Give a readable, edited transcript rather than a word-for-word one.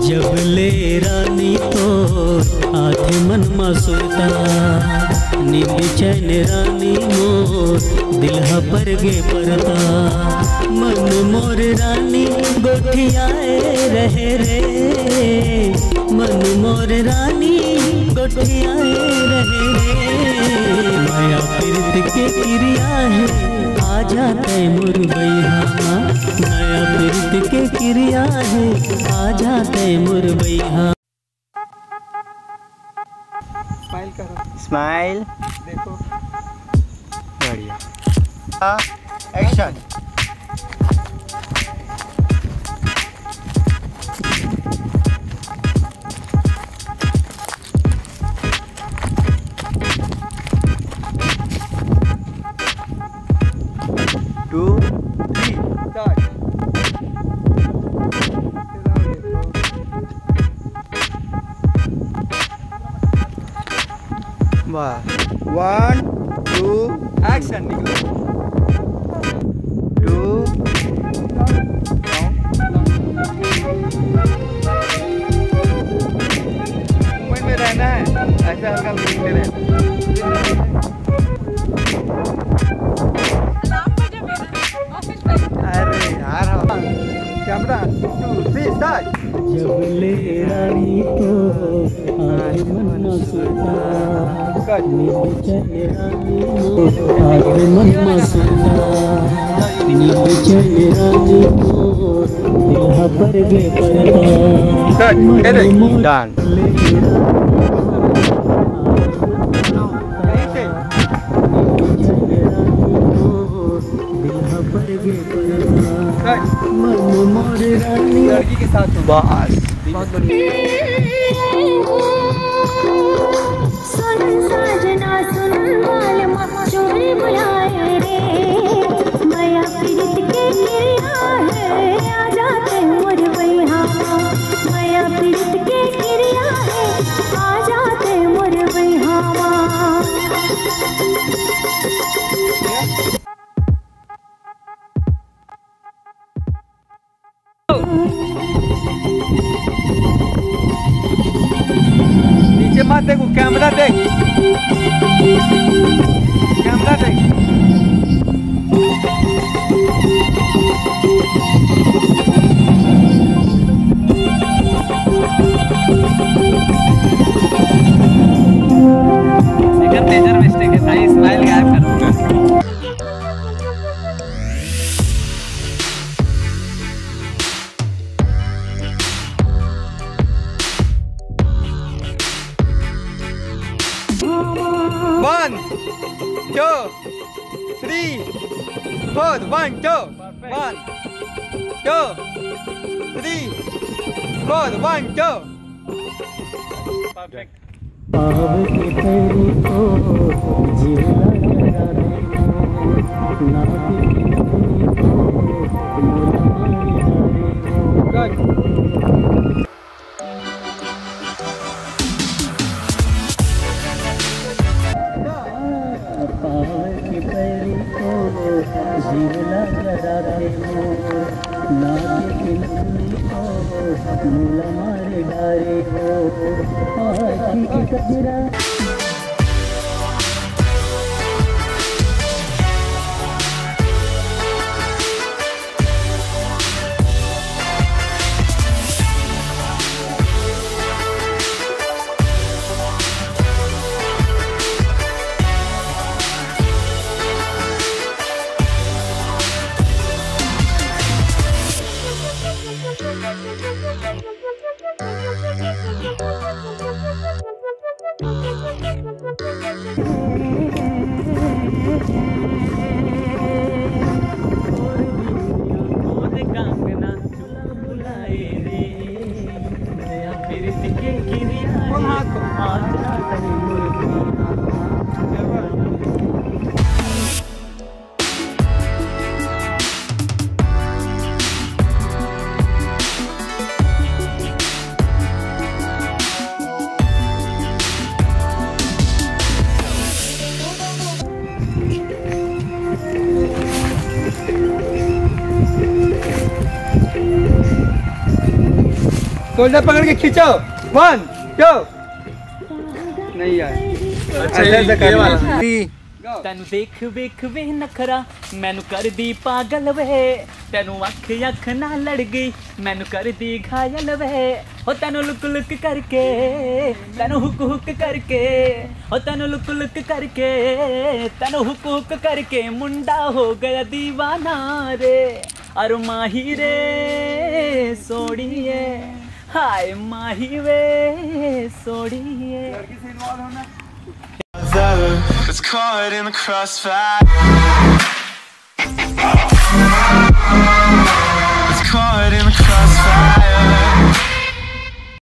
जब ले रानी तो आधे मन मासूता नींद चैन रानी मोर दिलहा पर गे परता मन मोर रानी गोठियाए रहे रे मन मोर रानी गोठियाए रहे रे माया प्रीत के क्रिया है आ जाते मुरबैया माया प्रीत के क्रिया है आ जाते मुरबैया। स्माइल करो, स्माइल देखो बढ़िया। एक्शन। Two three start. वाह। 1 2 एक्शन। निकलो। 2 मूवमेंट में रहना है, ऐसे हल्का घूमते रहना। अरे यार कैमरा 2 3 स्टार्ट। जब ले रानी तो आधे मन मासूता नींद चैन रानी मोर आधे मन मासूता नींद चैन रानी मोर दिलहा पर गे परता मन मोर डन। मन मोर रानी लड़की के साथ हो। बस बहुत बढ़िया। सुन साजना सुन मालमा चोरी बुलाए रे माया प्रीत के क्रिया है आ जाते मुरबैया माया प्रीत के क्रिया है आ जाते मुरबैया। नीचे मत देखो, कैमरा देख, कैमरा देख। सेकंड मेजर मिस्टेक है, सारी स्माइल गायब करो। One, 2, 3, 4. 1 2 1 2 3 4 1 2. Perfect. पाव के पैरी को जीवना करा दे ना की को मोला मारी Good. पाव के पैरी को जीवना करा दे ना की को मोला मारी डारे हो आखी की कजरा। शोल्डर पकड़ के खींचो 1 2 नहीं यार ऐसा करना। ਤੈਨੂੰ ਦੇਖ ਵੇਖ ਵੇ ਨਖਰਾ ਮੈਨੂੰ ਕਰਦੀ ਪਾਗਲ ਵੇ ਤੈਨੂੰ ਅੱਖ ਅੱਖ ਨਾਲ ਲੜ ਗਈ ਮੈਨੂੰ ਕਰਦੀ ਘਾਇਲ ਵੇ ਹੋ ਤੈਨੂੰ ਲੁਕ ਲੁਕ ਕਰਕੇ ਤੈਨੂੰ ਹੁਕ ਹੁਕ ਕਰਕੇ ਹੋ ਤੈਨੂੰ ਲੁਕ ਲੁਕ ਕਰਕੇ ਤੈਨੂੰ ਹੁਕ ਹੁਕ ਕਰਕੇ ਮੁੰਡਾ ਹੋ ਗਿਆ दीवाना रे अर माही रे सोड़िए हाय माही वे सोड़िए It's caught in the crossfire.